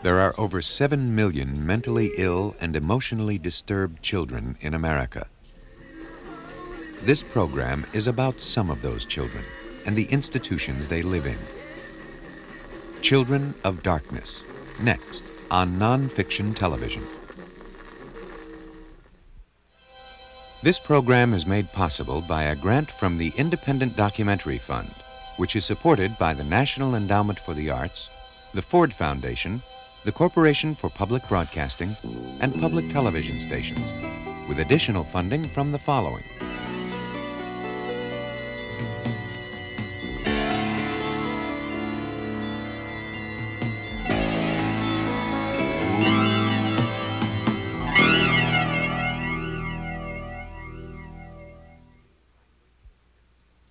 There are over 7 million mentally ill and emotionally disturbed children in America. This program is about some of those children and the institutions they live in. Children of Darkness, next on non-fiction television. This program is made possible by a grant from the Independent Documentary Fund, which is supported by the National Endowment for the Arts, the Ford Foundation, the Corporation for Public Broadcasting, and public television stations, with additional funding from the following.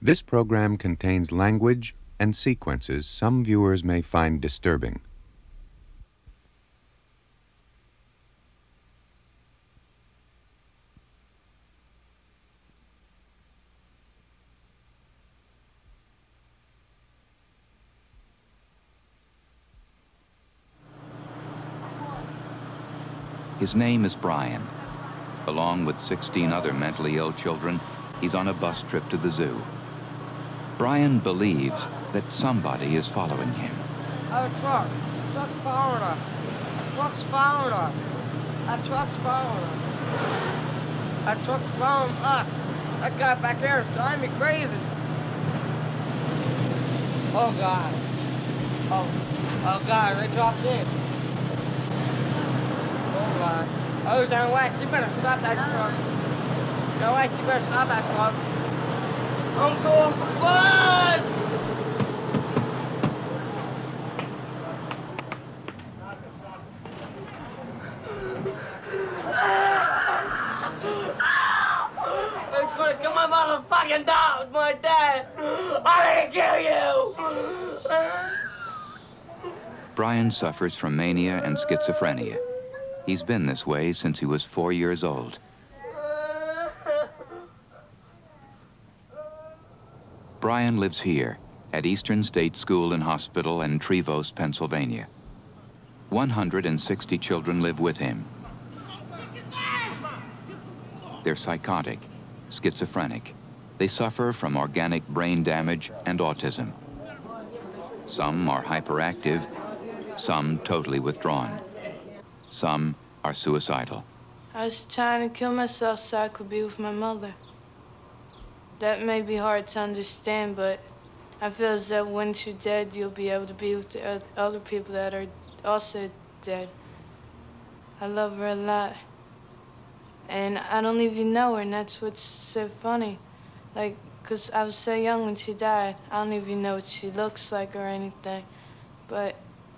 This program contains language and sequences some viewers may find disturbing. His name is Brian. Along with 16 other mentally ill children, he's on a bus trip to the zoo. Brian believes that somebody is following him. A truck. Truck's following us. A truck's following us. A truck's following us. A truck's following us. That guy back there is driving me crazy. Oh, God. Oh, God, they dropped in. Oh, God. Oh, John Wax, you better stop that truck. John Wax, you better stop that truck. I'm going for bus! He's gonna kill my motherfucking dog, my dad! I'm gonna kill you! Brian suffers from mania and schizophrenia. He's been this way since he was 4 years old. Brian lives here at Eastern State School and Hospital in Trevose, Pennsylvania. 160 children live with him. They're psychotic, schizophrenic. They suffer from organic brain damage and autism. Some are hyperactive, some totally withdrawn. Some are suicidal. I was trying to kill myself so I could be with my mother. That may be hard to understand, but I feel as though once you're dead, you'll be able to be with the other people that are also dead. I love her a lot. And I don't even know her, and that's what's so funny. Like, 'cause I was so young when she died. I don't even know what she looks like or anything. But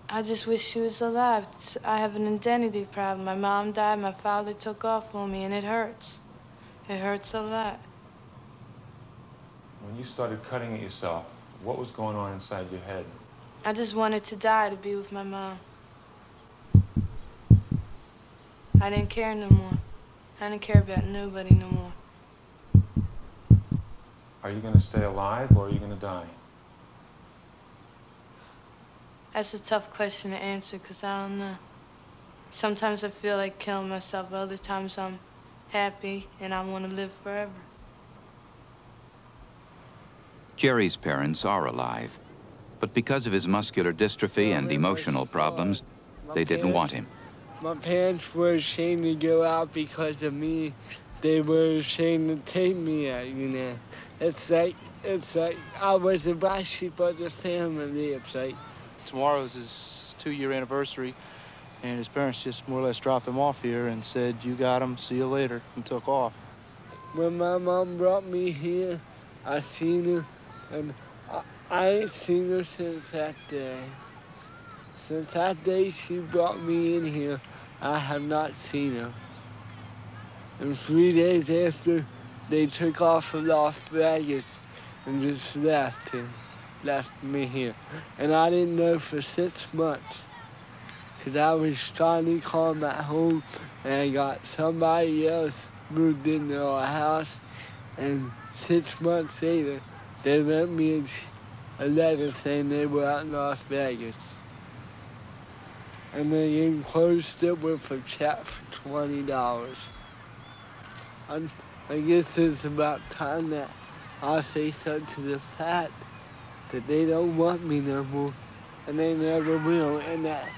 I just wish she was alive. I have an identity problem. My mom died, my father took off on me, and it hurts. It hurts a lot. When you started cutting at yourself, what was going on inside your head? I just wanted to die to be with my mom. I didn't care no more. I didn't care about nobody no more. Are you going to stay alive or are you going to die? That's a tough question to answer because I don't know. Sometimes I feel like killing myself. Other times I'm happy and I want to live forever. Jerry's parents are alive, but because of his muscular dystrophy and emotional problems, they didn't want him. My parents were ashamed to go out because of me. They were ashamed to take me out, you know. It's like I was the black sheep of the family, it's like. Tomorrow is his 2-year anniversary, and his parents just more or less dropped him off here and said, "You got him, see you later," and took off. When my mom brought me here, I seen her, and I ain't seen her since that day. Since that day she brought me in here, I have not seen her. And 3 days after, they took off from Las Vegas and just left me here. And I didn't know for 6 months, because I was trying to call them at home, and I got somebody else moved into our house, and 6 months later, they let me a letter saying they were out in Las Vegas. And they enclosed it with a check for $20. I guess it's about time that I say something to the fact that they don't want me no more, and they never will, and that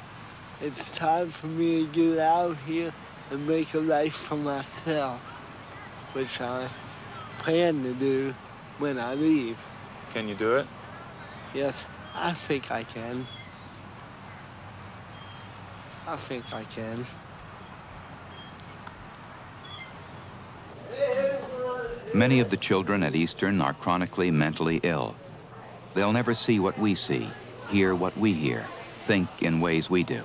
it's time for me to get out here and make a life for myself, which I plan to do when I leave. Can you do it? Yes, I think I can. I think I can. Many of the children at Eastern are chronically mentally ill. They'll never see what we see, hear what we hear, think in ways we do.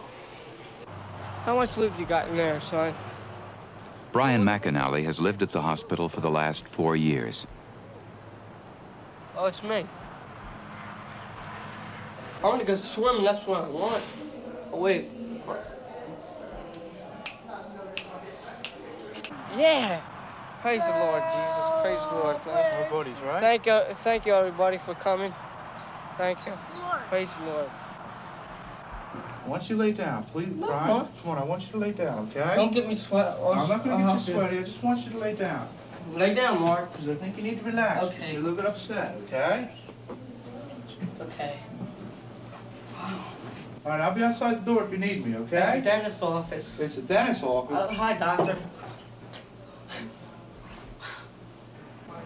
How much lube you got in there, son? Brian McAnally has lived at the hospital for the last 4 years. Oh, it's me. I want to go swimming, that's what I want. Oh, wait. Yeah! Praise the Lord, Jesus. Praise the Lord. We're buddies, right? Thank you, everybody, for coming. Thank you. Praise the Lord. I want you to lay down, please, Brian. Come on, I want you to lay down, okay? Don't get me sweat. I'm not going to get you sweaty. I just want you to lay down. Lay down, Mark. Because I think you need to relax. Okay. You're a little bit upset, okay? Okay. All right, I'll be outside the door if you need me, okay? It's a dentist's office. It's a dentist's office. Hi, doctor.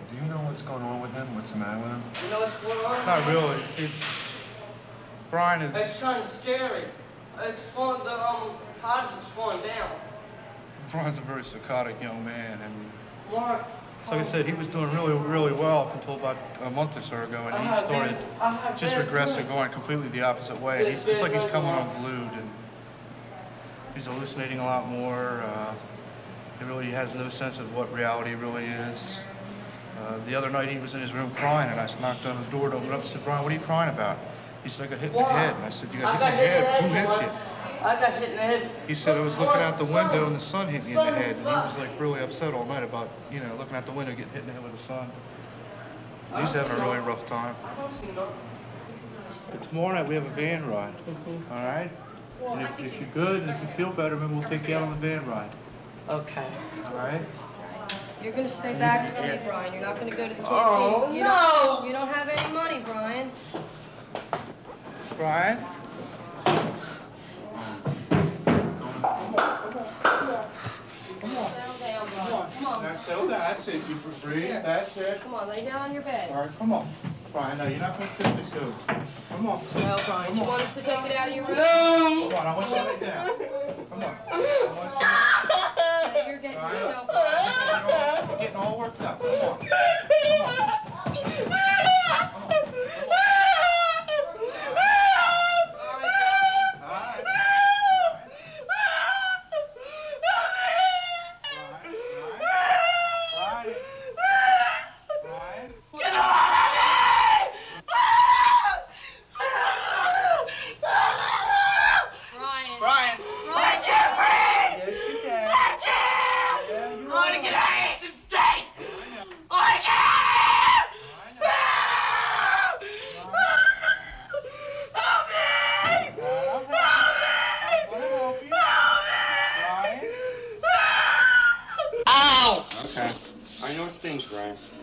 Do you know what's going on with him? What's the matter with him? You know what's going on? Not really. Brian is... It's kind of scary. It's falling, the house is falling down. Brian's a very psychotic young man, and Mark. so like I said, he was doing really, really well up until about a month or so ago, and he started just regressing, going completely the opposite way. It's like he's coming unglued, and he's hallucinating a lot more. He really has no sense of what reality really is. The other night he was in his room crying, and I knocked on his door to open up and said, "Brian, what are you crying about?" He said, "I got hit in the head." And I said, "You got hit in the head? Who hit you?" I got hit in the head. He said, "I was looking out the window and the sun hit me in the head." And he was like really upset all night about, you know, looking out the window, getting hit in the head with the sun. He's having a really rough time. But tomorrow night we have a van ride, all right? And if you're good and if you feel better, maybe we'll take you out on the van ride. Okay. All right? You're gonna stay back with me, Brian. You're not gonna go to the canteen. Oh, no! You don't have any money, Brian. Brian? Settle down, Brian. Come on. Now settle down. That's it. You breathe. That's it. Come on, lay down on your bed. All right, come on. Brian, no, you're not going to take this over. Come on. Well, Brian, you want us to take it out of your room? No! Come on, I want you to lay down. Come on. I want you to... Yeah, you're getting Brian, yourself... you're getting all worked up. Come on. Come on.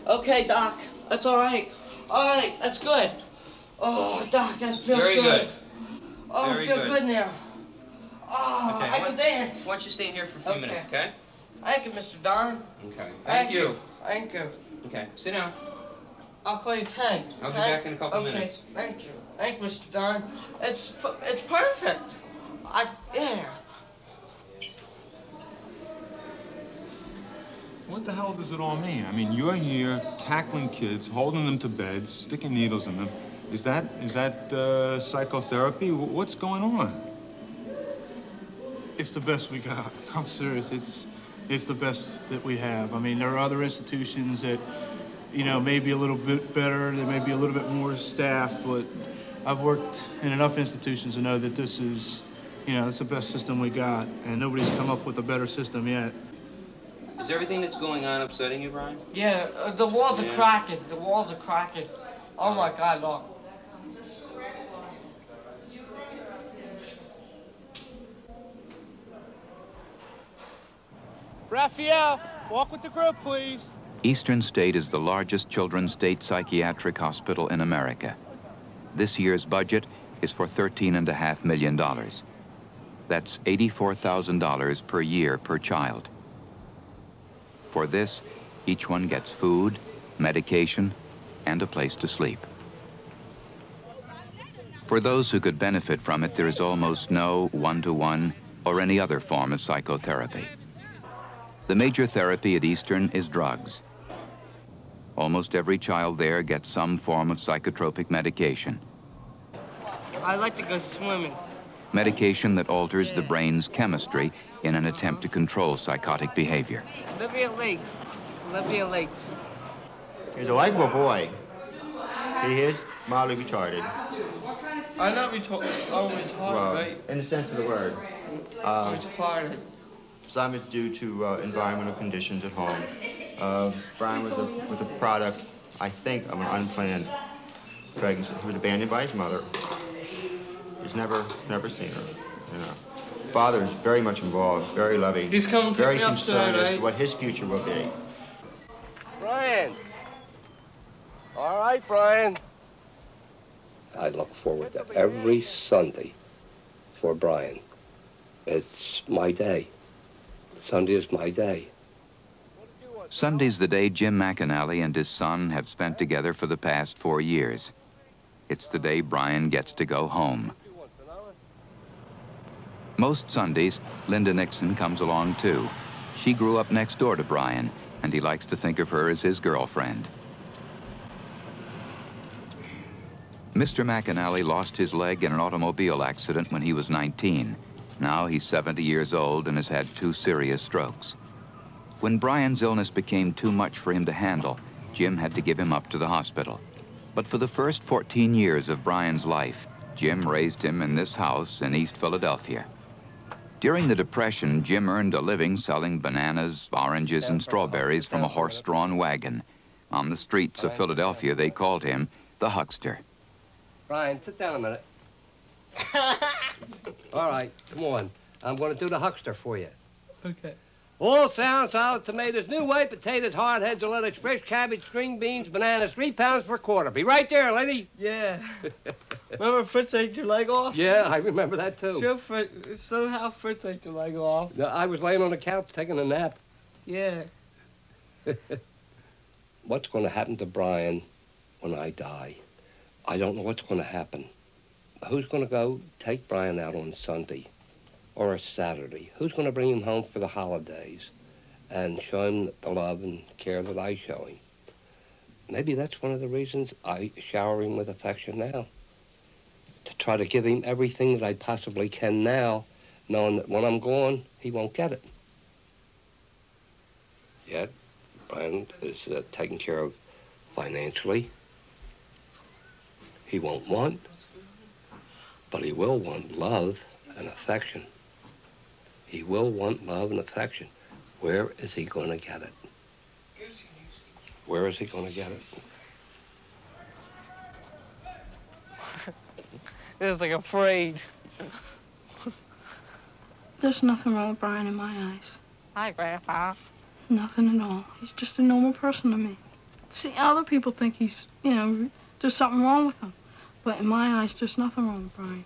Okay, Doc. That's all right. All right, that's good. Oh, Doc, that feels Very good. Oh, Very I feel good. good now. Oh, Okay, I can dance. Why don't you stay in here for a few minutes, okay? Thank you, Mr. Don. Okay. Thank you. Thank you. Okay, sit down. I'll call you Tank. I'll be back in a couple minutes. Okay, thank you. Thank you, Mr. Don. It's perfect. Yeah. What the hell does it all mean? I mean, you're here tackling kids, holding them to beds, sticking needles in them. Is that psychotherapy? What's going on? It's the best we got. I'm serious. It's the best that we have. I mean, there are other institutions that, you know, may be a little bit better. There may be a little bit more staff, but I've worked in enough institutions to know that this is, you know, it's the best system we got, and nobody's come up with a better system yet. Is everything that's going on upsetting you, Brian? Yeah, the walls are cracking. The walls are cracking. Oh my God, look. Raphael, walk with the group, please. Eastern State is the largest children's state psychiatric hospital in America. This year's budget is for $13.5 million. That's $84,000 per year per child. For this, each one gets food, medication, and a place to sleep. For those who could benefit from it, there is almost no one-to-one or any other form of psychotherapy. The major therapy at Eastern is drugs. Almost every child there gets some form of psychotropic medication. I'd like to go swimming. Medication that alters the brain's chemistry in an attempt to control psychotic behavior. Olivia Lakes. Olivia Lakes. He's a likable boy. He is mildly retarded. I'm not retarded. Oh, retarded, Well, right? in the sense of the word. Retarded. Some is due to environmental conditions at home. Brian was a product, I think, of an unplanned pregnancy. He was abandoned by his mother. He's never seen her, you know. Father is very much involved, very loving, He's coming to very pick me up concerned today, as to right? what his future will be. Brian. All right, Brian. I look forward to every Sunday for Brian. It's my day. Sunday is my day. Sunday's the day Jim McAnally and his son have spent together for the past 4 years. It's the day Brian gets to go home. Most Sundays, Linda Nixon comes along too. She grew up next door to Brian, and he likes to think of her as his girlfriend. Mr. McAnally lost his leg in an automobile accident when he was 19. Now he's 70 years old and has had 2 serious strokes. When Brian's illness became too much for him to handle, Jim had to give him up to the hospital. But for the first 14 years of Brian's life, Jim raised him in this house in East Philadelphia. During the Depression, Jim earned a living selling bananas, oranges, and strawberries from a horse-drawn wagon. On the streets of Philadelphia, they called him the huckster. Brian, sit down a minute. All right, come on. I'm going to do the huckster for you. Okay. All sound, solid tomatoes, new white potatoes, hard heads of lettuce, fresh cabbage, string beans, bananas, 3 pounds per quarter. Be right there, lady. Yeah. Remember Fritz ate your leg off? Yeah, I remember that, too. Show how Fritz ate your leg off. No, I was laying on the couch taking a nap. Yeah. What's going to happen to Brian when I die? I don't know what's going to happen. Who's going to go take Brian out on Sunday or a Saturday? Who's going to bring him home for the holidays and show him the love and care that I show him? Maybe that's one of the reasons I shower him with affection now, to try to give him everything that I possibly can now, knowing that when I'm gone, he won't get it. Yet, Brian is taken care of financially. He won't want, but he will want love and affection. He will want love and affection. Where is he going to get it? Where is he going to get it? It's like afraid. There's nothing wrong with Brian in my eyes. Hi, Grandpa. Nothing at all. He's just a normal person to me. See, other people think he's, you know, there's something wrong with him. But in my eyes, there's nothing wrong with Brian.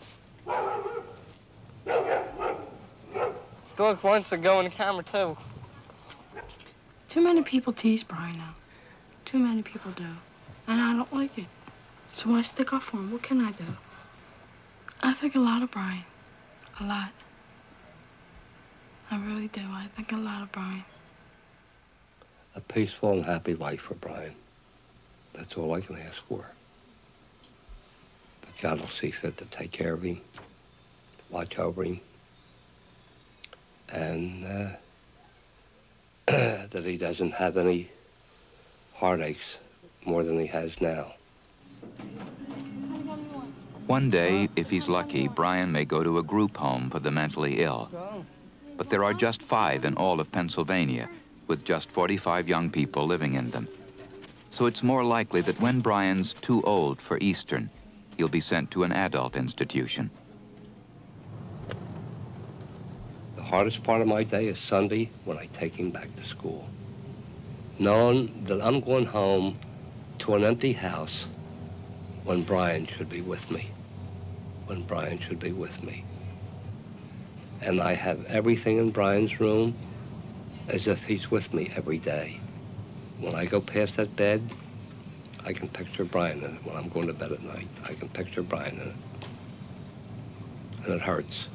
Dork wants to go in the camera, too. Too many people tease Brian now. Too many people do. And I don't like it. So I stick up for him. What can I do? I think a lot of Brian. A lot. I really do. I think a lot of Brian. A peaceful and happy life for Brian. That's all I can ask for. But God will see fit to take care of him, watch over him, and that he doesn't have any heartaches more than he has now. One day, if he's lucky, Brian may go to a group home for the mentally ill. But there are just 5 in all of Pennsylvania, with just 45 young people living in them. So it's more likely that when Brian's too old for Eastern, he'll be sent to an adult institution. The hardest part of my day is Sunday when I take him back to school. Knowing that I'm going home to an empty house when Brian should be with me. When Brian should be with me. And I have everything in Brian's room as if he's with me every day. When I go past that bed, I can picture Brian in it. When I'm going to bed at night, I can picture Brian in it. And it hurts.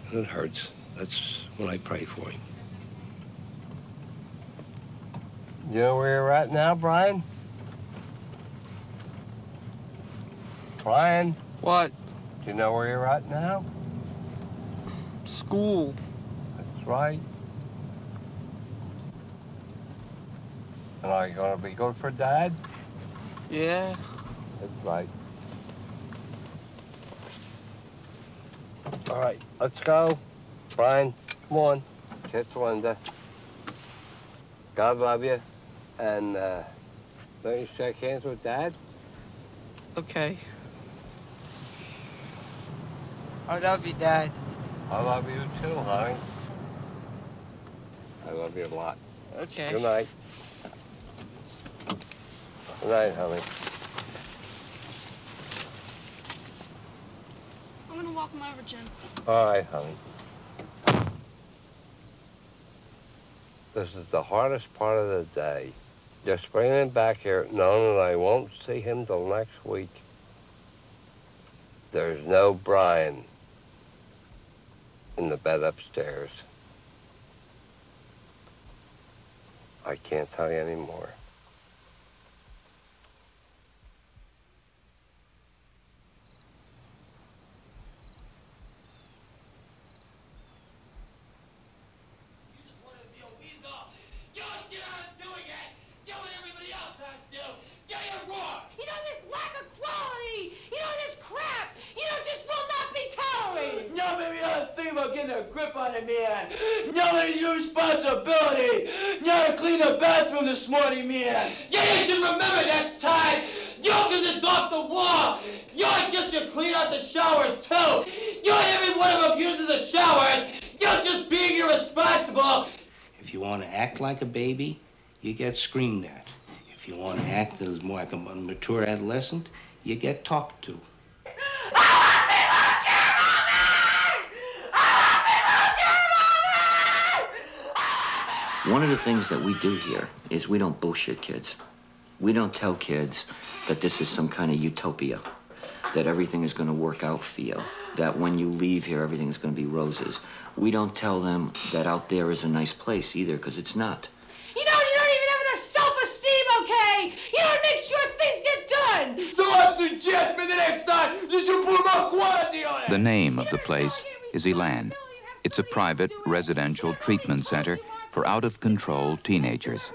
And it hurts. That's when I pray for him. You know where you're at now, Brian? Brian? What? Do you know where you're at now? School. That's right. And are you going to be good for Dad? Yeah. That's right. All right, let's go. Brian, come on. Kiss Linda. God love you. And don't you shake hands with Dad? Okay. I love you, Dad. I love you too, honey. I love you a lot. Okay. Good night. Good night, honey. I'm gonna walk him over, Jim. All right, honey. This is the hardest part of the day. Just bringing him back here, knowing that I won't see him till next week. There's no Brian in the bed upstairs. I can't tell you anymore. Getting a grip on it, man. Nobody your responsibility. You gotta clean the bathroom this morning, man. Yeah, you should remember next time. Because it's off the wall. I guess you clean out the showers, too. Every one of them uses the showers. Just being irresponsible. If you want to act like a baby, you get screamed at. If you want to act as more like a mature adolescent, you get talked to. One of the things that we do here is we don't bullshit kids. We don't tell kids that this is some kind of utopia, that everything is going to work out for you, that when you leave here, everything is going to be roses. We don't tell them that out there is a nice place either, because it's not. You don't even have enough self-esteem, okay? You don't make sure things get done. So I suggest for the next time you should put more quality on it. The name of the place is Elan. It's a private residential treatment center for out-of-control teenagers.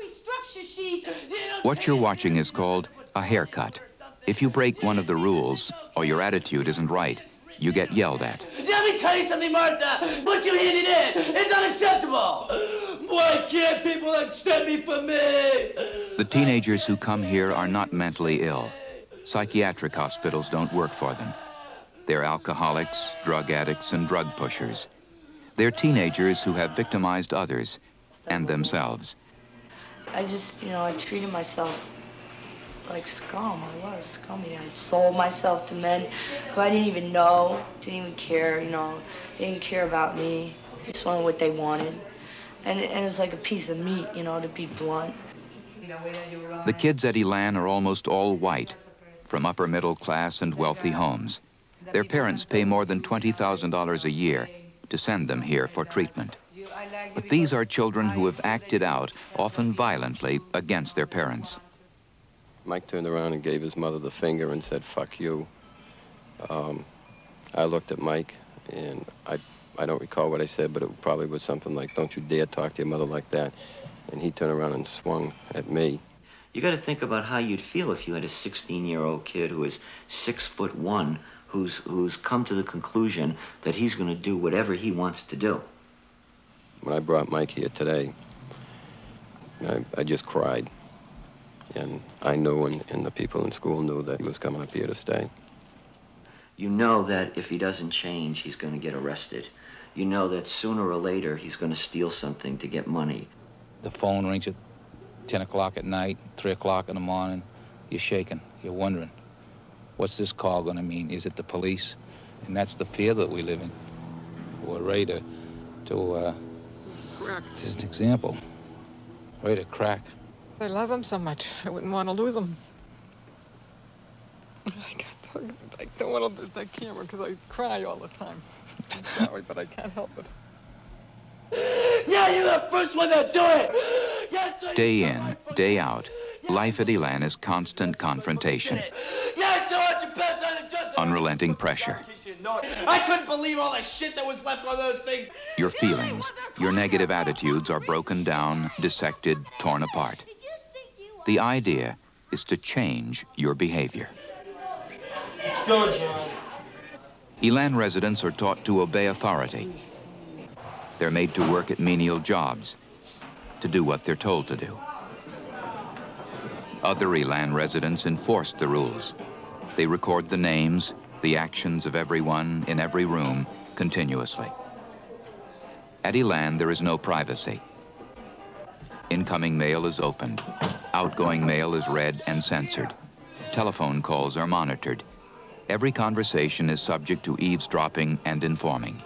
What you're watching is called a haircut. If you break one of the rules or your attitude isn't right, you get yelled at. Let me tell you something, Martha. What you handed in, it's unacceptable. Why can't people accept me for me? The teenagers who come here are not mentally ill. Psychiatric hospitals don't work for them. They're alcoholics, drug addicts, and drug pushers. They're teenagers who have victimized others and themselves. I just, I treated myself like scum. I was scummy. I sold myself to men who I didn't even know, didn't even care, didn't care about me. Just wanted what they wanted. And it's like a piece of meat, to be blunt. The kids at Elan are almost all white, from upper middle class and wealthy homes. Their parents pay more than $20,000 a year to send them here for treatment. But these are children who have acted out, often violently, against their parents. Mike turned around and gave his mother the finger and said, "Fuck you." I looked at Mike, and I don't recall what I said, but it probably was something like, "Don't you dare talk to your mother like that." And he turned around and swung at me. You got to think about how you'd feel if you had a 16-year-old kid who is 6'1", who's come to the conclusion that he's going to do whatever he wants to do. When I brought Mike here today, I just cried. And I knew, and the people in school knew, that he was coming up here to stay. You know that if he doesn't change, he's going to get arrested. you know that sooner or later he's going to steal something to get money. The phone rings at 10 o'clock at night, 3 o'clock in the morning. You're shaking. You're wondering, what's this call going to mean? Is it the police? And that's the fear that we live in. We're ready to this is an example. Ready to crack. I love him so much. I wouldn't want to lose him. I don't want to lose that camera because I cry all the time. I'm sorry, but I can't help it. Yeah, you're the first one to do it! Yes, sir. Day in, day out, life at Elan is constant confrontation, Yes, sir, what's your best on the justice? unrelenting pressure. I couldn't believe all the shit that was left on those things. Your feelings, your negative attitudes are broken down, dissected, torn apart. The idea is to change your behavior. Let's go, John. Elan residents are taught to obey authority. They're made to work at menial jobs, to do what they're told to do. Other Elan residents enforce the rules. They record the names, the actions of everyone in every room continuously. At Elan, there is no privacy. Incoming mail is opened. Outgoing mail is read and censored. Telephone calls are monitored. Every conversation is subject to eavesdropping and informing.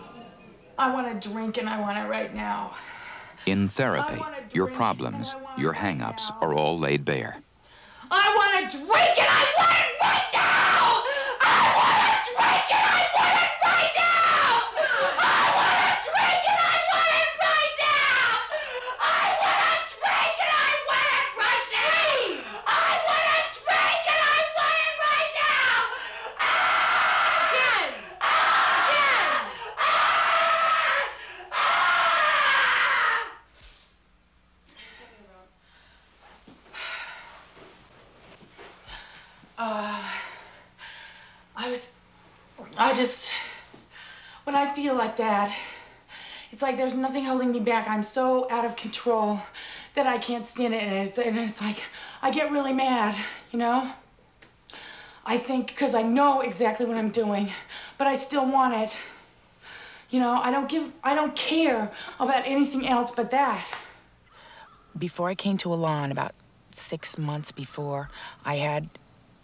I want to drink and I want it right now. In therapy, your problems, your hang-ups are all laid bare. I want to drink and I want it right now! I want to drink and I want it right now! I want to drink and I want it right now! I want to drink and I want it right now! I want to drink and I want it right now! Again! Again! When I feel like that, it's like there's nothing holding me back. I'm so out of control that I can't stand it, and it's like I get really mad, you know? I think because I know exactly what I'm doing, but I still want it. You know, I don't care about anything else but that. Before I came to Elan, about 6 months before, I had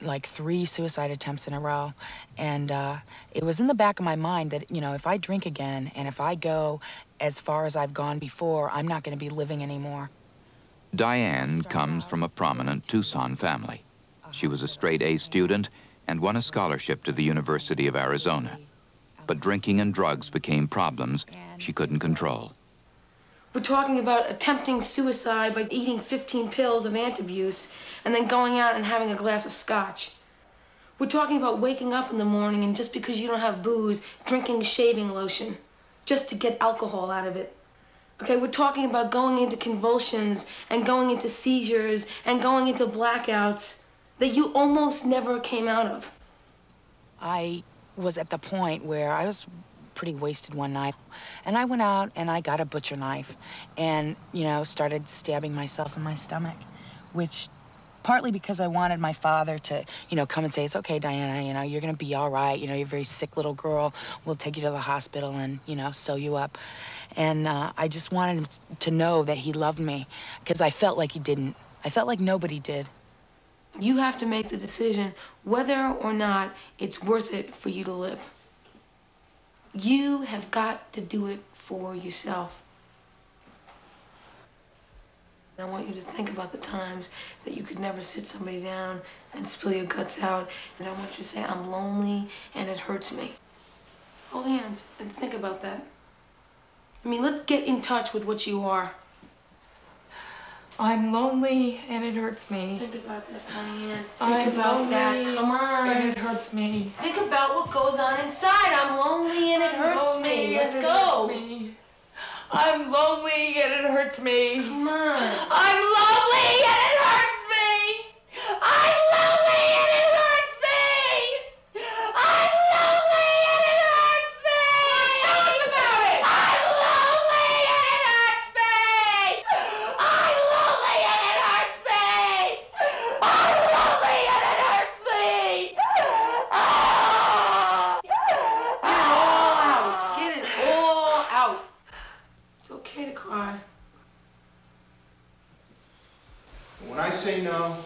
like 3 suicide attempts in a row. And it was in the back of my mind that, you know, if I drink again and if I go as far as I've gone before, I'm not going to be living anymore. Diane comes from a prominent Tucson family. She was a straight A student and won a scholarship to the University of Arizona. But drinking and drugs became problems she couldn't control. We're talking about attempting suicide by eating 15 pills of antabuse and then going out and having a glass of scotch. We're talking about waking up in the morning and just because you don't have booze, drinking shaving lotion, just to get alcohol out of it. Okay, we're talking about going into convulsions and going into seizures and going into blackouts that you almost never came out of. I was at the point where I was pretty wasted one night. And I went out and I got a butcher knife and, you know, started stabbing myself in my stomach, which partly because I wanted my father to, you know, come and say, it's okay, Diana, you know, you're gonna be all right. You know, you're a very sick little girl. We'll take you to the hospital and, you know, sew you up. And I just wanted him to know that he loved me because I felt like he didn't. I felt like nobody did. You have to make the decision whether or not it's worth it for you to live. You have got to do it for yourself. I want you to think about the times that you could never sit somebody down and spill your guts out. And I want you to say, I'm lonely and it hurts me. Hold hands and think about that. I mean, let's get in touch with what you are. I'm lonely and it hurts me. Think about that, Diane. I'm Think about lonely that. Come on. and it hurts me. Think about what goes on inside. I'm lonely and it hurts me. Let's go. I'm lonely and it hurts me. Come on. I'm lonely and it hurts me! I'm lonely and it hurts me! I'm lonely and it hurts me! Tell us about it! I'm lonely and it hurts me! I'm lonely and it hurts me! I'm lonely and it hurts me! Get it all out. okay to cry. When I say no,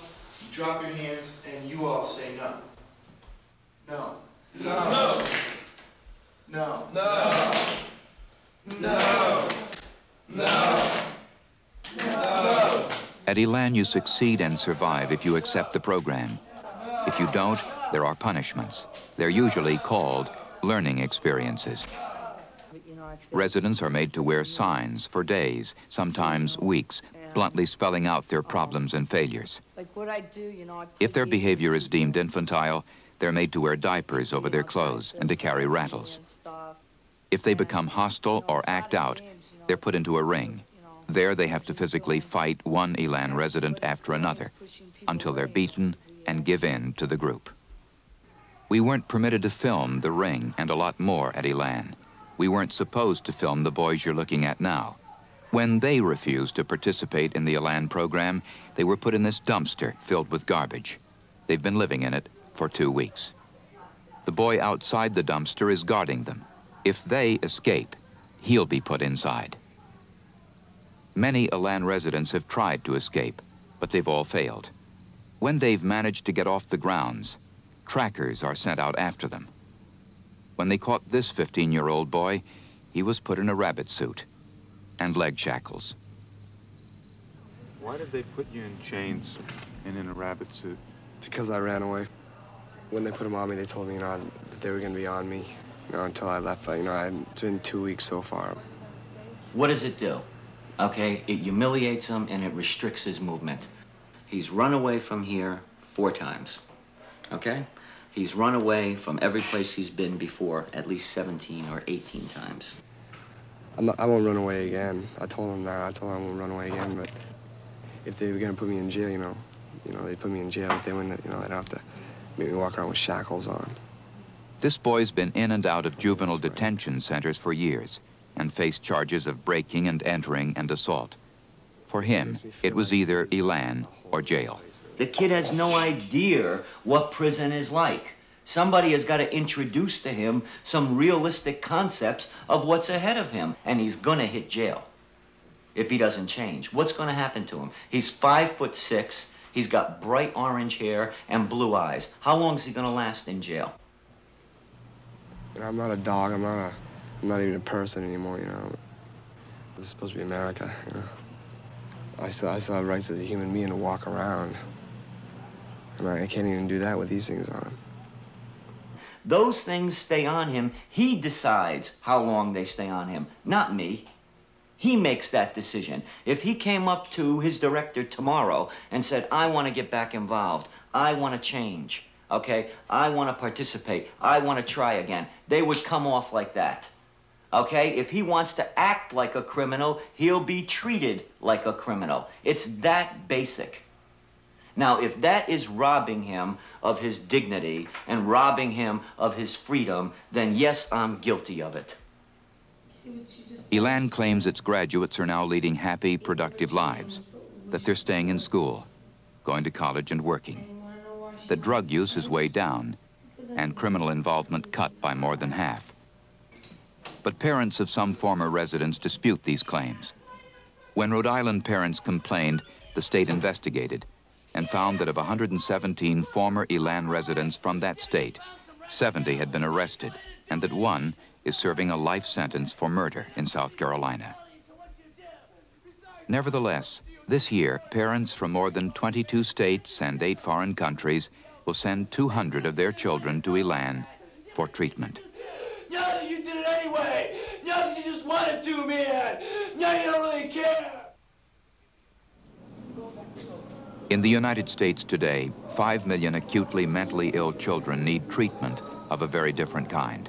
you drop your hands and you all say no. No. No. No. No. No. No. No. At Elan, you succeed and survive if you accept the program. If you don't, there are punishments. They're usually called learning experiences. Residents are made to wear signs for days, sometimes weeks, bluntly spelling out their problems and failures. Like what I do, you know, If their behavior is deemed infantile, they're made to wear diapers over their clothes and to carry rattles. If they become hostile or act out, they're put into a ring. There they have to physically fight one Elan resident after another until they're beaten and give in to the group. We weren't permitted to film the ring and a lot more at Elan. We weren't supposed to film the boys you're looking at now. When they refused to participate in the Elan program, they were put in this dumpster filled with garbage. They've been living in it for 2 weeks. The boy outside the dumpster is guarding them. If they escape, he'll be put inside. Many Elan residents have tried to escape, but they've all failed. When they've managed to get off the grounds, trackers are sent out after them. When they caught this 15-year-old boy, he was put in a rabbit suit and leg shackles. Why did they put you in chains and in a rabbit suit? Because I ran away. When they put them on me, they told me, that they were going to be on me, until I left. But, it's been 2 weeks so far. What does it do? Okay, it humiliates him and it restricts his movement. He's run away from here 4 times, okay? He's run away from every place he's been before at least 17 or 18 times. I won't run away again. I told him that. I told him I won't run away again, but if they were going to put me in jail, they'd put me in jail. If they wouldn't, they'd have to make me walk around with shackles on. This boy's been in and out of juvenile detention centers for years and faced charges of breaking and entering and assault. For him, it was either Elan or jail. The kid has no idea what prison is like. Somebody has got to introduce to him some realistic concepts of what's ahead of him, and he's gonna hit jail if he doesn't change. What's gonna happen to him? He's 5'6", he's got bright orange hair and blue eyes. How long is he gonna last in jail? I'm not a dog, I'm not even a person anymore, This is supposed to be America, I still have rights as a human being to walk around. And I can't even do that with these things on him. Those things stay on him. He decides how long they stay on him, not me. He makes that decision. If he came up to his director tomorrow and said, I want to get back involved, I want to change, okay? I want to participate, I want to try again, they would come off like that. Okay, if he wants to act like a criminal, he'll be treated like a criminal. It's that basic. Now, if that is robbing him of his dignity and robbing him of his freedom, then yes, I'm guilty of it. Elan claims its graduates are now leading happy, productive lives, that they're staying in school, going to college and working, that drug use is way down, and criminal involvement cut by more than half. But parents of some former residents dispute these claims. When Rhode Island parents complained, the state investigated and found that of 117 former Elan residents from that state, 70 had been arrested, and that one is serving a life sentence for murder in South Carolina. Nevertheless, this year, parents from more than 22 states and 8 foreign countries will send 200 of their children to Elan for treatment. No, you did it anyway! No, you just wanted to, man! No, you don't really care! In the United States today, 5 million acutely mentally ill children need treatment of a very different kind.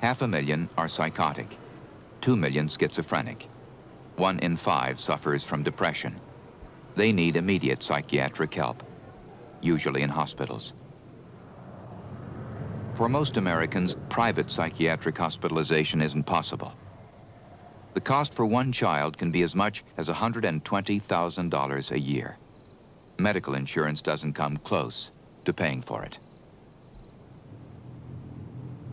500,000 are psychotic, 2 million schizophrenic. 1 in 5 suffers from depression. They need immediate psychiatric help, usually in hospitals. For most Americans, private psychiatric hospitalization isn't possible. The cost for one child can be as much as $120,000 a year. Medical insurance doesn't come close to paying for it.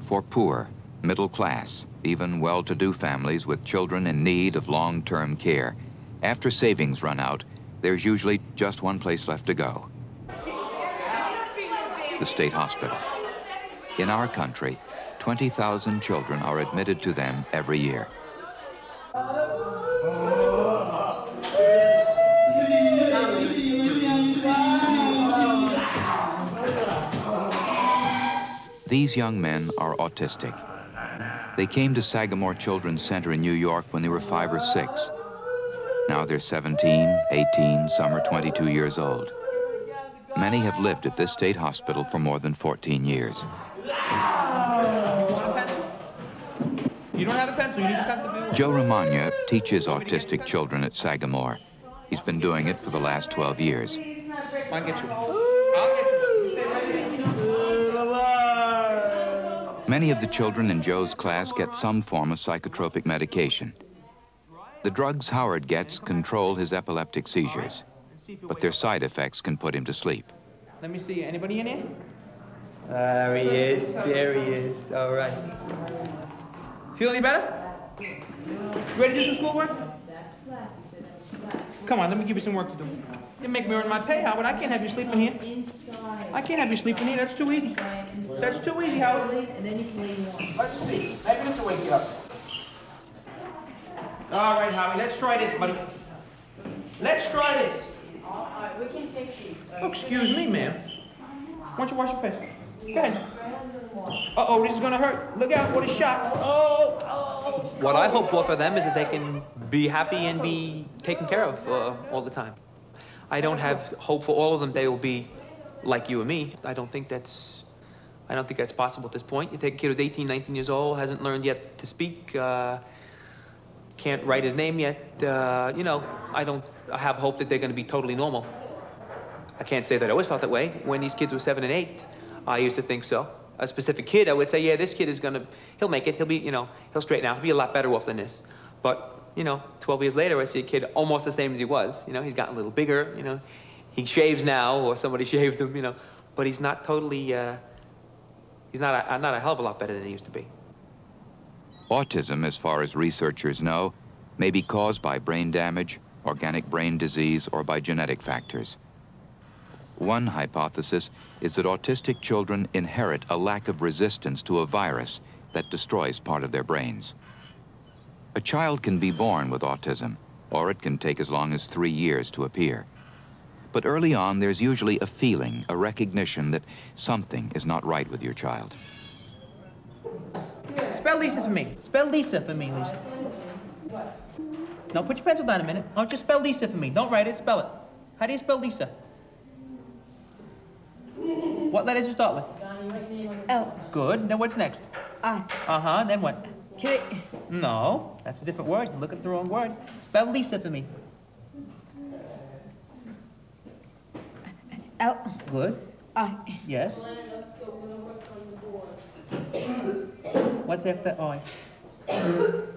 For poor, Middle class, even well-to-do families with children in need of long-term care. After savings run out, there's usually just one place left to go: the state hospital. In our country, 20,000 children are admitted to them every year. These young men are autistic. They came to Sagamore Children's Center in New York when they were 5 or 6. Now they're 17, 18, some are 22 years old. Many have lived at this state hospital for more than 14 years. You don't have a pencil, you need a pencil. Joe Romagna teaches autistic children at Sagamore. He's been doing it for the last 12 years. I'll get you. I'll get you. Many of the children in Joe's class get some form of psychotropic medication. The drugs Howard gets control his epileptic seizures, but their side effects can put him to sleep. Let me see. Anybody in here? There he is. There he is. All right. Feel any better? Ready to do some schoolwork? Come on, let me give you some work to do. You make me earn my pay, Howard. I can't have you sleeping here. I can't have you sleeping here. That's too easy. That's too easy, Howard. Let's see. Maybe this will wake you up. All right, Howie. Let's try this, buddy. Let's try this. All right, we can take these. Oh, excuse me, ma'am. Why don't you wash your face? Go ahead. Uh-oh, this is gonna hurt. Look out for the shot. Oh. What I hope for them is that they can be happy and be taken care of all the time. I don't have hope for all of them they will be like you and me. I don't think that's possible at this point. You take a kid who's 18, 19 years old, hasn't learned yet to speak, can't write his name yet. You know, I have hope that they're going to be totally normal. I can't say that I always felt that way. When these kids were 7 and 8, I used to think so. A specific kid, I would say, yeah, this kid is he'll make it. He'll be, he'll straighten out. He'll be a lot better off than this. But 12 years later, I see a kid almost the same as he was. He's gotten a little bigger. He shaves now, or somebody shaves him. But he's not totally. He's not a hell of a lot better than he used to be. Autism, as far as researchers know, may be caused by brain damage, organic brain disease, or by genetic factors. One hypothesis is that autistic children inherit a lack of resistance to a virus that destroys part of their brains. A child can be born with autism, or it can take as long as 3 years to appear. But early on, there's usually a feeling, a recognition that something is not right with your child. Spell Lisa for me. Spell Lisa for me, Lisa. No, put your pencil down a minute. Oh, just spell Lisa for me. Don't write it, spell it. How do you spell Lisa? What letter does it start with? L. Good. Then what's next? I. Uh-huh. Then what? K. No, that's a different word. You're looking at the wrong word. Spell Lisa for me. L. Good. I. Yes. What's after I?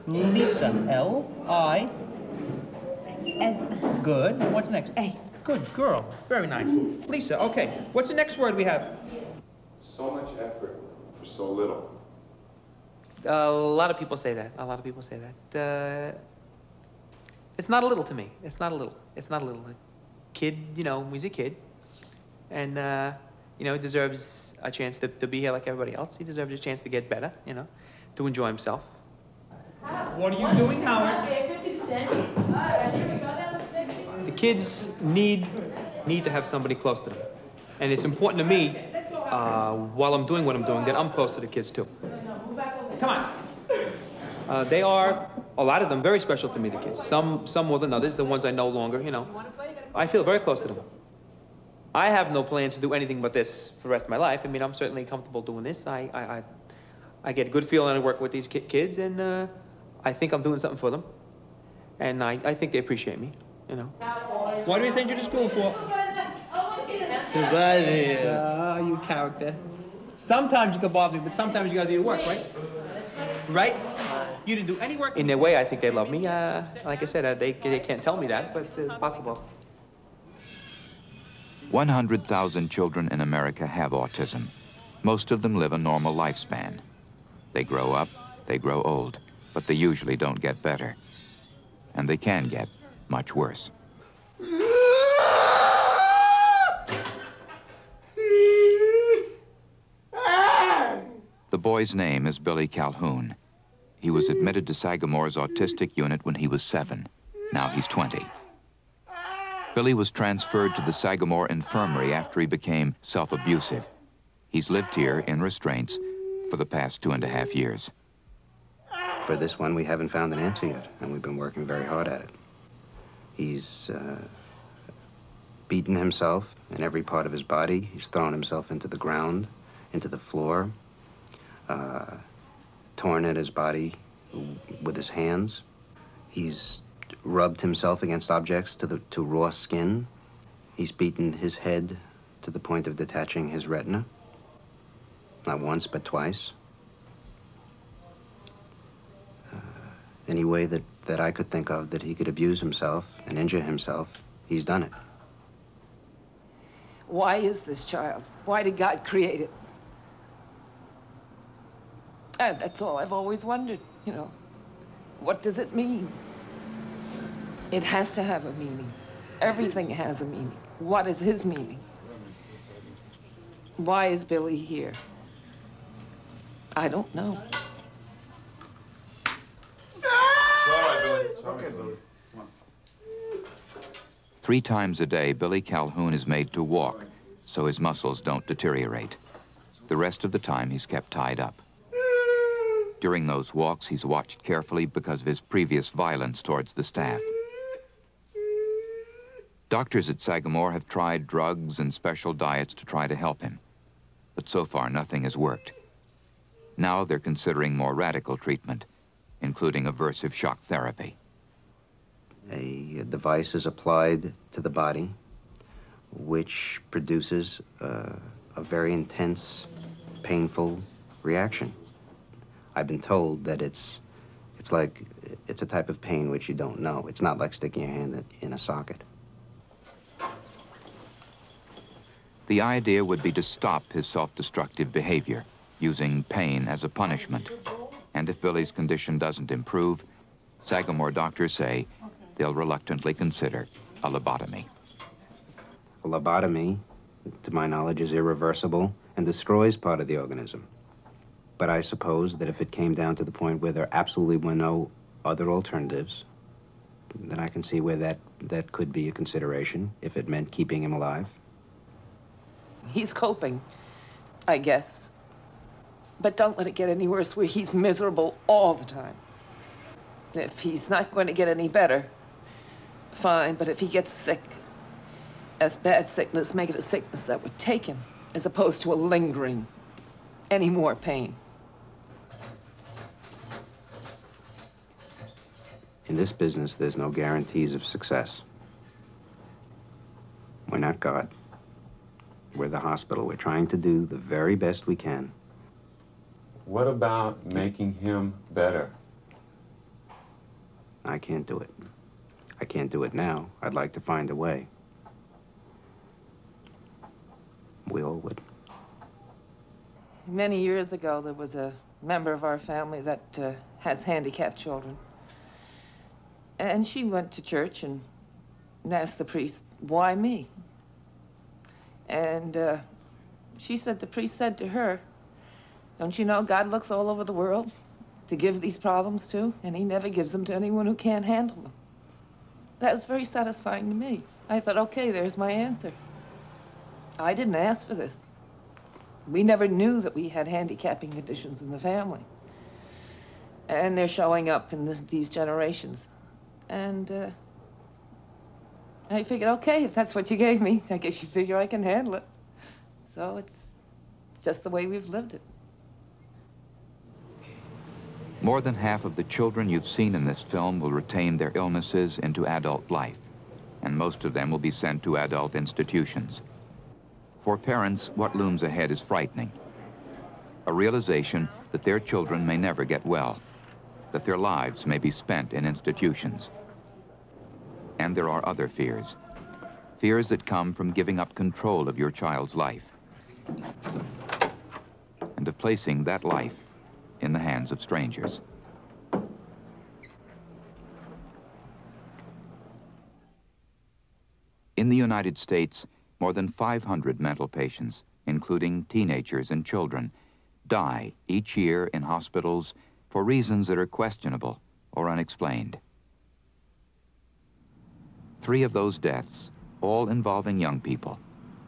Lisa. L-I. S. Good. What's next? A. Good girl. Very nice. Lisa, okay. What's the next word we have? So much effort for so little. A lot of people say that. A lot of people say that. It's not a little to me. It's not a little. It's not a little. A kid, he's a kid. And, he deserves a chance to be here like everybody else. He deserves a chance to get better, to enjoy himself. What are you doing, Howard? The kids need to have somebody close to them. And it's important to me, while I'm doing what I'm doing, that I'm close to the kids, too. Come on. They are, a lot of them, very special to me, the kids. Some more than others, the ones I know longer, I feel very close to them. I have no plans to do anything but this for the rest of my life. I mean, I'm certainly comfortable doing this. I get a good feeling when I work with these kids, and I think I'm doing something for them. And I think they appreciate me, What do we send you to school for? You character. Sometimes you can bother me, but sometimes you gotta do your work, right? Right? You didn't do any work. In their way, I think they love me. Like I said, they can't tell me that, but it's possible. 100,000 children in America have autism. Most of them live a normal lifespan. They grow up, they grow old, but they usually don't get better. And they can get much worse. The boy's name is Billy Calhoun. He was admitted to Sagamore's autistic unit when he was 7. Now he's 20. Billy was transferred to the Sagamore Infirmary after he became self-abusive. He's lived here in restraints for the past 2.5 years. For this one, we haven't found an answer yet, and we've been working very hard at it. He's beaten himself in every part of his body. He's thrown himself into the ground, into the floor, torn at his body with his hands. He's rubbed himself against objects to raw skin. He's beaten his head to the point of detaching his retina. Not once, but twice. Any way that I could think of that he could abuse himself and injure himself, he's done it. Why is this child? Why did God create it? And that's all I've always wondered, you know. What does it mean? It has to have a meaning. Everything has a meaning. What is his meaning? Why is Billy here? I don't know. It's all right, Billy. It's okay, Billy. Come on. 3 times a day, Billy Calhoun is made to walk so his muscles don't deteriorate. The rest of the time, he's kept tied up. During those walks, he's watched carefully because of his previous violence towards the staff. Doctors at Sagamore have tried drugs and special diets to try to help him, but so far nothing has worked. Now they're considering more radical treatment, including aversive shock therapy. A device is applied to the body, which produces a very intense, painful reaction. I've been told that it's a type of pain which you don't know. It's not like sticking your hand in a socket. The idea would be to stop his self-destructive behavior, using pain as a punishment. And if Billy's condition doesn't improve, Sagamore doctors say they'll reluctantly consider a lobotomy. A lobotomy, to my knowledge, is irreversible and destroys part of the organism. But I suppose that if it came down to the point where there absolutely were no other alternatives, then I can see where that could be a consideration if it meant keeping him alive. He's coping, I guess. But don't let it get any worse where he's miserable all the time. If he's not going to get any better, fine, but if he gets sick, as bad sickness, make it a sickness that would take him, as opposed to a lingering, any more pain. In this business, there's no guarantees of success. We're not God. We're the hospital. We're trying to do the very best we can. What about making him better? I can't do it. I can't do it now. I'd like to find a way. We all would. Many years ago, there was a member of our family that has handicapped children. And she went to church and asked the priest, why me? And she said, the priest said to her, don't you know God looks all over the world to give these problems to, and he never gives them to anyone who can't handle them. That was very satisfying to me. I thought, okay, there's my answer. I didn't ask for this. We never knew that we had handicapping conditions in the family. And they're showing up in these generations. And I figured, okay, if that's what you gave me, I guess you figure I can handle it. So it's just the way we've lived it. More than half of the children you've seen in this film will retain their illnesses into adult life, and most of them will be sent to adult institutions. For parents, what looms ahead is frightening. A realization that their children may never get well, that their lives may be spent in institutions. And there are other fears. Fears that come from giving up control of your child's life, and of placing that life in the hands of strangers. In the United States, more than 500 mental patients, including teenagers and children, die each year in hospitals for reasons that are questionable or unexplained. 3 of those deaths, all involving young people,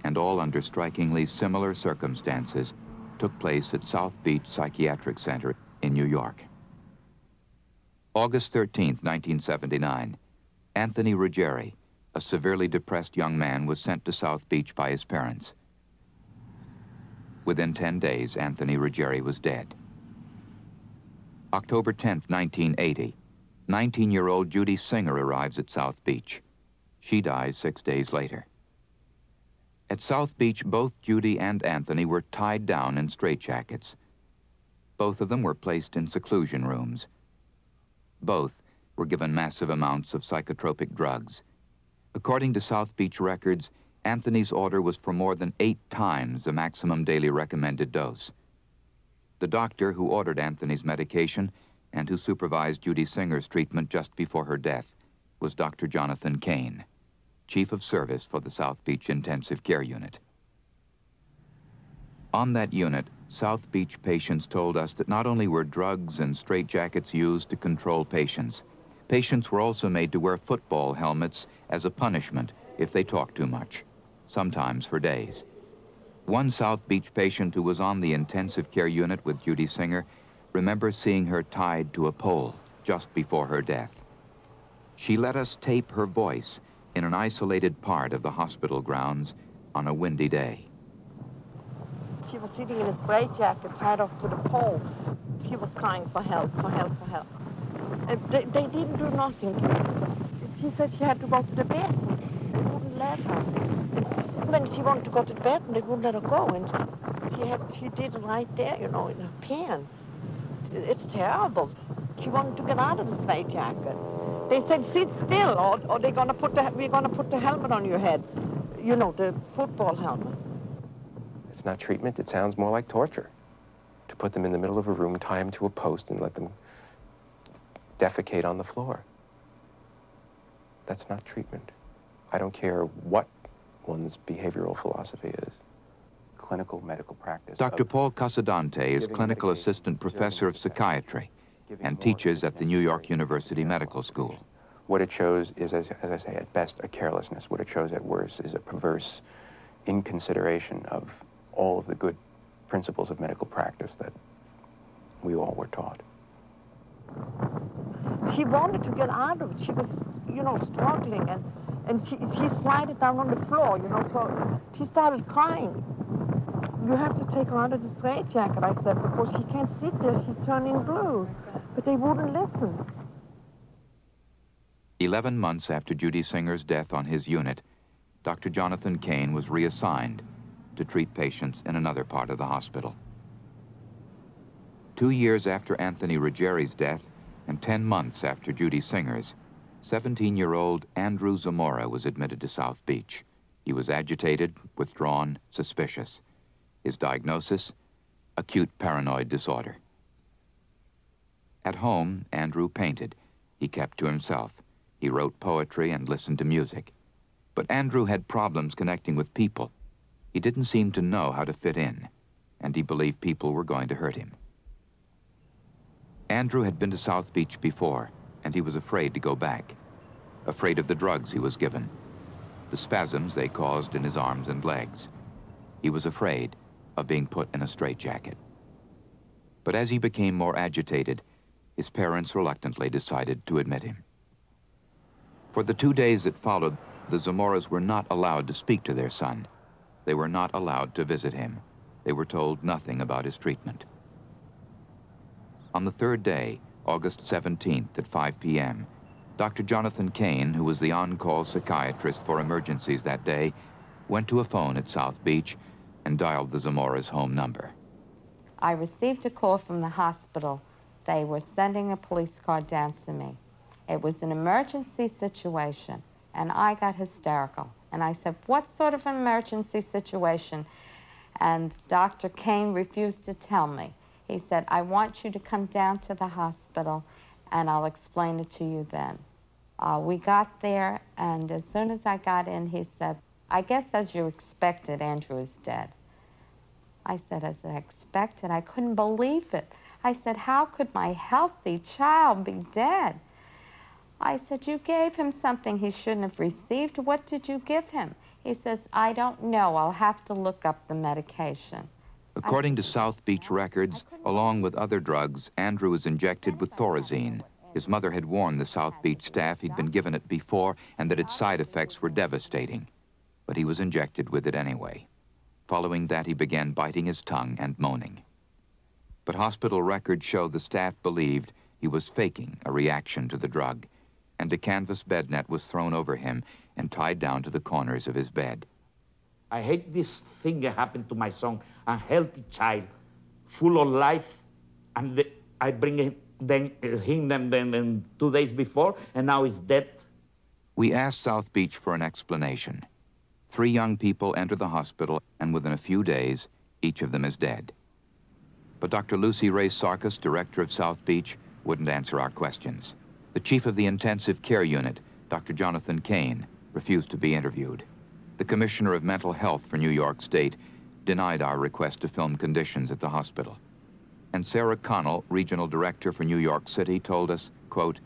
and all under strikingly similar circumstances, took place at South Beach Psychiatric Center in New York. August 13, 1979, Anthony Ruggieri, a severely depressed young man, was sent to South Beach by his parents. Within 10 days, Anthony Ruggieri was dead. October 10, 1980, 19-year-old Judy Singer arrives at South Beach. She dies 6 days later. At South Beach, both Judy and Anthony were tied down in straitjackets. Both of them were placed in seclusion rooms. Both were given massive amounts of psychotropic drugs. According to South Beach records, Anthony's order was for more than 8 times the maximum daily recommended dose. The doctor who ordered Anthony's medication and who supervised Judy Singer's treatment just before her death was Dr. Jonathan Kane, Chief of Service for the South Beach Intensive Care Unit. On that unit, South Beach patients told us that not only were drugs and straitjackets used to control patients, patients were also made to wear football helmets as a punishment if they talked too much, sometimes for days. One South Beach patient who was on the intensive care unit with Judy Singer remembers seeing her tied to a pole just before her death. She let us tape her voice in an isolated part of the hospital grounds on a windy day. She was sitting in a straitjacket tied off to the pole. She was crying for help, for help, for help. They didn't do nothing. She said she had to go to the bathroom. They wouldn't let her. And when she wanted to go to the bathroom, they wouldn't let her go. And she did it right there, you know, in her pants. It's terrible. She wanted to get out of the straitjacket. They said, sit still, or we're gonna put the helmet on your head. You know, the football helmet. It's not treatment. It sounds more like torture. To put them in the middle of a room, tie them to a post, and let them defecate on the floor. That's not treatment. I don't care what one's behavioral philosophy is. Clinical medical practice. Dr. Paul Casadante is clinical assistant professor of psychiatry and teaches at the New York University Medical School. What it shows is, as I say, at best, a carelessness. What it shows at worst is a perverse inconsideration of all of the good principles of medical practice that we all were taught. She wanted to get out of it. She was, you know, struggling, and she slided down on the floor, you know, so she started crying. You have to take her out of the straitjacket, I said, because she can't sit there. She's turning blue. But they wouldn't listen. 11 months after Judy Singer's death on his unit, Dr. Jonathan Kane was reassigned to treat patients in another part of the hospital. 2 years after Anthony Ruggieri's death and 10 months after Judy Singer's, 17-year-old Andrew Zamora was admitted to South Beach. He was agitated, withdrawn, suspicious. His diagnosis, acute paranoid disorder. At home, Andrew painted. He kept to himself. He wrote poetry and listened to music. But Andrew had problems connecting with people. He didn't seem to know how to fit in, and he believed people were going to hurt him. Andrew had been to South Beach before, and he was afraid to go back. Afraid of the drugs he was given, the spasms they caused in his arms and legs. He was afraid of being put in a straitjacket. But as he became more agitated, his parents reluctantly decided to admit him. For the 2 days that followed, the Zamoras were not allowed to speak to their son. They were not allowed to visit him. They were told nothing about his treatment. On the 3rd day, August 17th at 5 p.m., Dr. Jonathan Kane, who was the on-call psychiatrist for emergencies that day, went to a phone at South Beach and dialed the Zamoras' home number. I received a call from the hospital. They were sending a police car down to me. It was an emergency situation, and I got hysterical. And I said, what sort of an emergency situation? And Dr. Kane refused to tell me. He said, I want you to come down to the hospital and I'll explain it to you then. We got there, and as soon as I got in, he said, I guess as you expected, Andrew is dead. I said, as I expected? I couldn't believe it. I said, how could my healthy child be dead? I said, you gave him something he shouldn't have received. What did you give him? He says, I don't know. I'll have to look up the medication. According to South Beach records, along with other drugs, Andrew was injected with Thorazine. His mother had warned the South Beach staff he'd been given it before and that its side effects were devastating. But he was injected with it anyway. Following that, he began biting his tongue and moaning. But hospital records show the staff believed he was faking a reaction to the drug, and a canvas bed net was thrown over him and tied down to the corners of his bed. I hate this thing that happened to my son, a healthy child, full of life, and I bring him then 2 days before, and now he's dead. We asked South Beach for an explanation. 3 young people enter the hospital, and within a few days, each of them is dead. But Dr. Lucy Ray Sarkis, director of South Beach, wouldn't answer our questions. The chief of the intensive care unit, Dr. Jonathan Kane, refused to be interviewed. The commissioner of mental health for New York State denied our request to film conditions at the hospital. And Sarah Connell, regional director for New York City, told us, quote,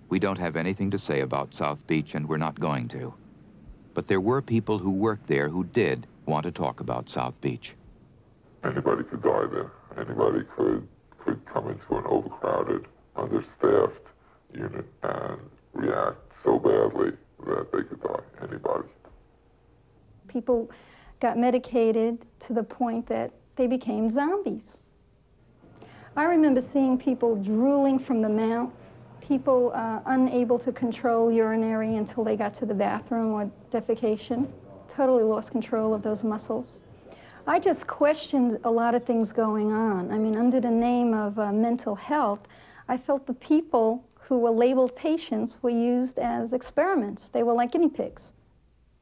we don't have anything to say about South Beach and we're not going to. But there were people who worked there who did want to talk about South Beach. Anybody could die there. Anybody could come into an overcrowded, understaffed unit and react so badly that they could die. Anybody. People got medicated to the point that they became zombies. I remember seeing people drooling from the mouth, people unable to control urinary until they got to the bathroom or defecation, totally lost control of those muscles. I just questioned a lot of things going on. I mean, under the name of mental health, I felt the people who were labeled patients were used as experiments. They were like guinea pigs.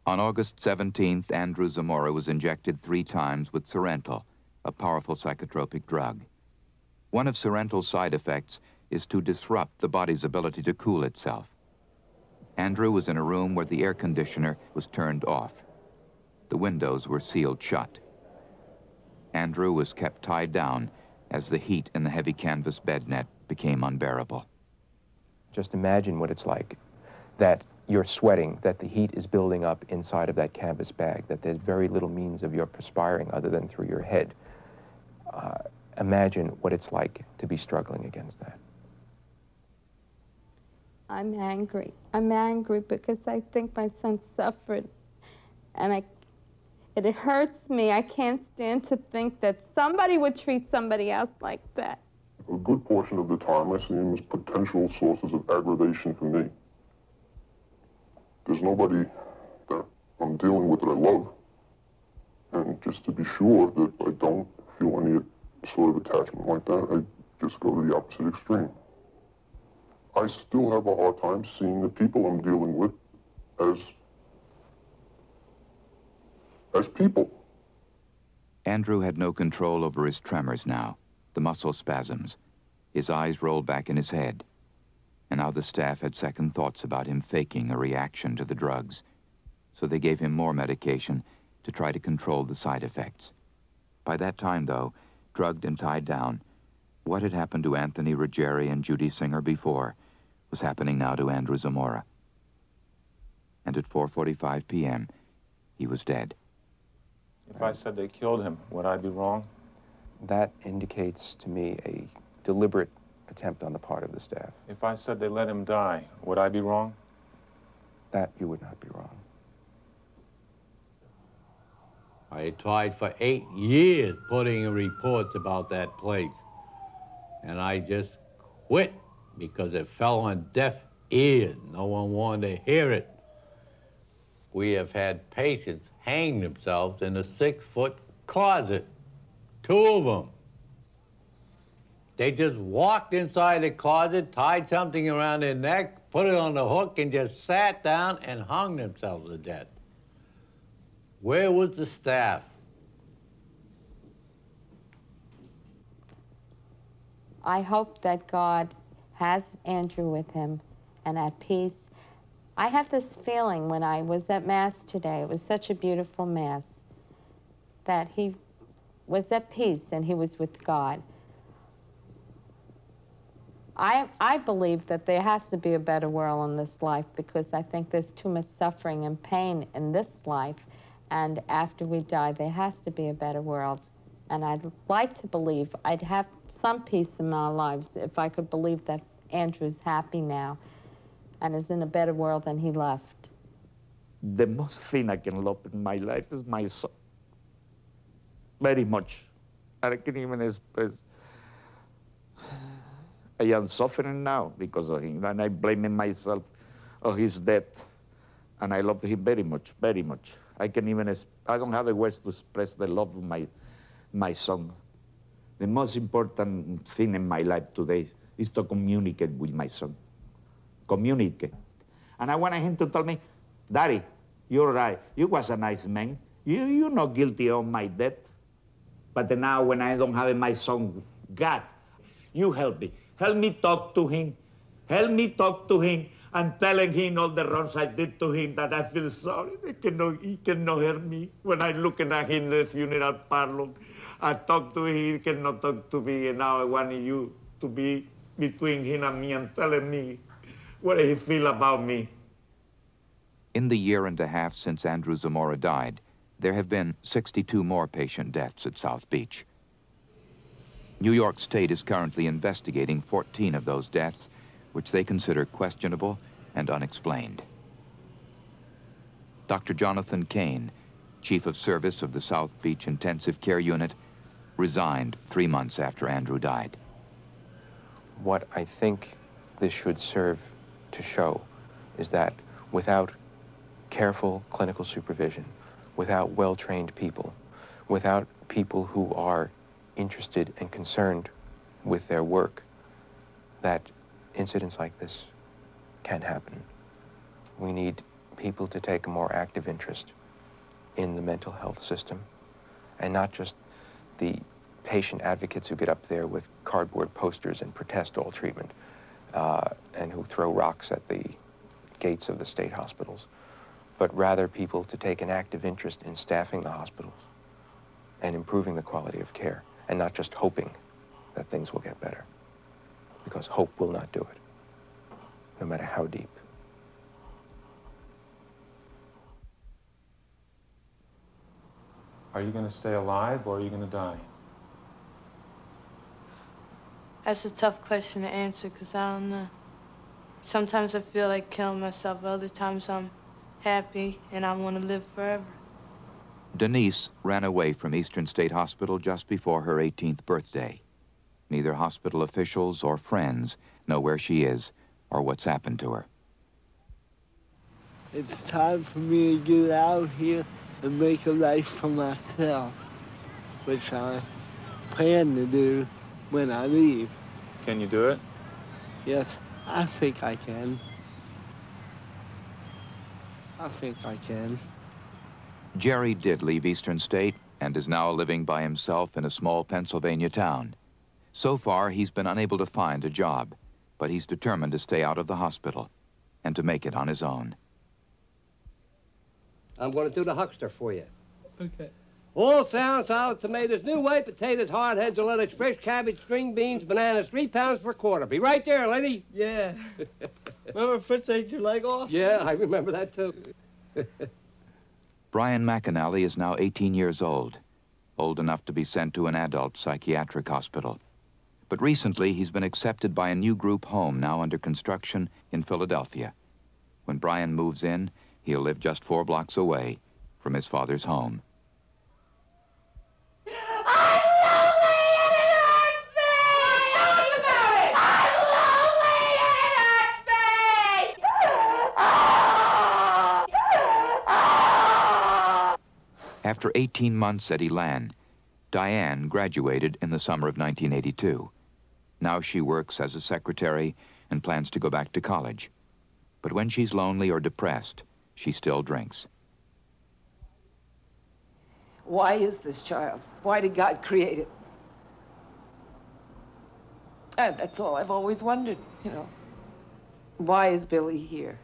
On August 17th, Andrew Zamora was injected 3 times with Surental, a powerful psychotropic drug. One of Surental's side effects is to disrupt the body's ability to cool itself. Andrew was in a room where the air conditioner was turned off. The windows were sealed shut. Andrew was kept tied down as the heat in the heavy canvas bed net became unbearable. Just imagine what it's like, that you're sweating, that the heat is building up inside of that canvas bag, that there's very little means of your perspiring other than through your head. Imagine what it's like to be struggling against that. I'm angry. I'm angry because I think my son suffered, and it hurts me. I can't stand to think that somebody would treat somebody else like that. A good portion of the time I see them as potential sources of aggravation for me. There's nobody that I'm dealing with that I love. And just to be sure that I don't feel any sort of attachment like that, I just go to the opposite extreme. I still have a hard time seeing the people I'm dealing with as people. Andrew had no control over his tremors now, the muscle spasms. His eyes rolled back in his head. And now the staff had second thoughts about him faking a reaction to the drugs. So they gave him more medication to try to control the side effects. By that time, though, drugged and tied down, what had happened to Anthony Ruggieri and Judy Singer before was happening now to Andrew Zamora. And at 4:45 p.m., he was dead. If I said they killed him, would I be wrong? That indicates to me a deliberate attempt on the part of the staff. If I said they let him die, would I be wrong? That you would not be wrong. I tried for 8 years putting reports about that place. And I just quit because it fell on deaf ears. No one wanted to hear it. We have had patients hang themselves in a 6-foot closet. 2 of them. They just walked inside the closet, tied something around their neck, put it on the hook, and just sat down and hung themselves to death. Where was the staff? I hope that God has Andrew with him and at peace. I have this feeling when I was at Mass today, it was such a beautiful Mass, that he was at peace and he was with God. I believe that there has to be a better world in this life because I think there's too much suffering and pain in this life, and after we die, there has to be a better world. And I'd like to believe I'd have some peace in my lives if I could believe that Andrew's happy now and is in a better world than he left. The most thing I can love in my life is my son. Very much. I can't even express. I am suffering now because of him, and I'm blaming myself of his death. And I love him very much, very much. I can even, I don't have the words to express the love of my son. The most important thing in my life today is to communicate with my son. Communicate. And I want him to tell me, Daddy, you're right. You was a nice man. You're not guilty of my death. But now when I don't have my son, God, you help me. Help me talk to him. Help me talk to him and telling him all the wrongs I did to him, that I feel sorry. He cannot hear me. When I'm looking at him in the funeral parlor, I talk to him, he cannot talk to me, and now I want you to be between him and me and telling me what he feel about me. In the year and a half since Andrew Zamora died, there have been 62 more patient deaths at South Beach. New York State is currently investigating 14 of those deaths, which they consider questionable and unexplained. Dr. Jonathan Kane, Chief of Service of the South Beach Intensive Care Unit, resigned 3 months after Andrew died. What I think this should serve to show is that without careful clinical supervision, without well-trained people, without people who are interested and concerned with their work, that incidents like this can happen. We need people to take a more active interest in the mental health system, and not just the patient advocates who get up there with cardboard posters and protest all treatment, and who throw rocks at the gates of the state hospitals, but rather people to take an active interest in staffing the hospitals and improving the quality of care, and not just hoping that things will get better, because hope will not do it, no matter how deep. Are you going to stay alive or are you going to die? That's a tough question to answer because I don't know. Sometimes I feel like killing myself. Other times I'm happy and I want to live forever. Denise ran away from Eastern State Hospital just before her 18th birthday. Neither hospital officials or friends know where she is or what's happened to her. It's time for me to get out here and make a life for myself, which I plan to do when I leave. Can you do it? Yes, I think I can. I think I can. Jerry did leave Eastern State and is now living by himself in a small Pennsylvania town. So far, he's been unable to find a job, but he's determined to stay out of the hospital and to make it on his own. I'm going to do the huckster for you. Okay. All sound, solid tomatoes, new white potatoes, hard heads of lettuce, fresh cabbage, string beans, bananas, 3 pounds for a quarter. Be right there, lady. Yeah. Remember Fritz ate your leg off? Yeah, I remember that, too. Brian McAnally is now 18 years old enough to be sent to an adult psychiatric hospital. But recently, he's been accepted by a new group home now under construction in Philadelphia. When Brian moves in, he'll live just 4 blocks away from his father's home. I'm lonely and it hurts me! Tell us about it! I'm lonely and it hurts me! After 18 months at Elan, Diane graduated in the summer of 1982. Now she works as a secretary and plans to go back to college. But when she's lonely or depressed, she still drinks. Why is this child? Why did God create it? That's all I've always wondered, you know. Why is Billy here?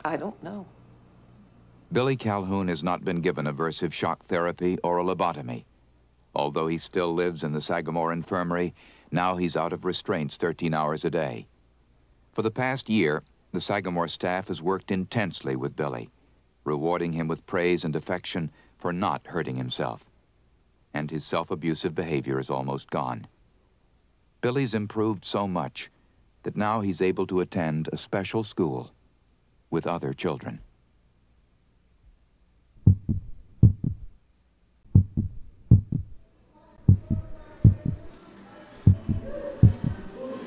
I don't know. Billy Calhoun has not been given aversive shock therapy or a lobotomy. Although he still lives in the Sagamore Infirmary, now he's out of restraints 13 hours a day. For the past year, the Sagamore staff has worked intensely with Billy, rewarding him with praise and affection for not hurting himself. And his self-abusive behavior is almost gone. Billy's improved so much that now he's able to attend a special school with other children.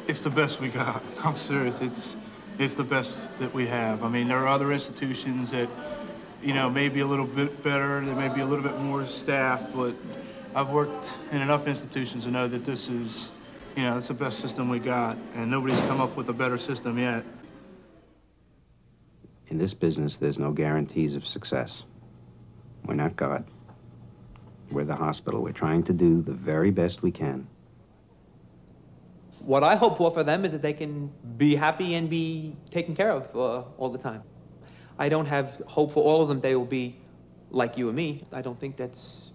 It's the best we got. I'm serious. It's the best that we have. I mean, there are other institutions that, you know, may be a little bit better. There may be a little bit more staff, but I've worked in enough institutions to know that this is, you know, it's the best system we got, and nobody's come up with a better system yet. In this business, there's no guarantees of success. We're not God. We're the hospital. We're trying to do the very best we can. What I hope for them is that they can be happy and be taken care of all the time. I don't have hope for all of them they will be like you and me. I don't think that's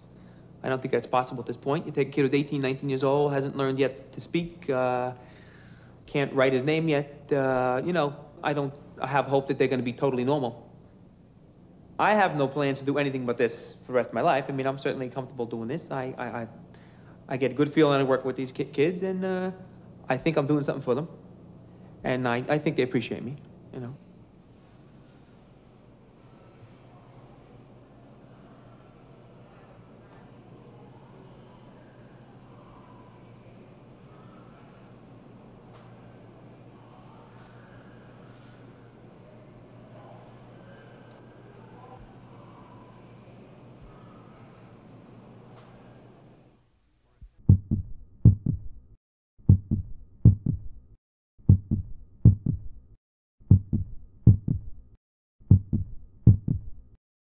possible at this point. You take a kid who's 18, 19 years old, hasn't learned yet to speak, can't write his name yet. You know, I don't have hope that they're going to be totally normal. I have no plans to do anything but this for the rest of my life. I mean, I'm certainly comfortable doing this. I get a good feeling I work with these kids, and I think I'm doing something for them. And I think they appreciate me, you know.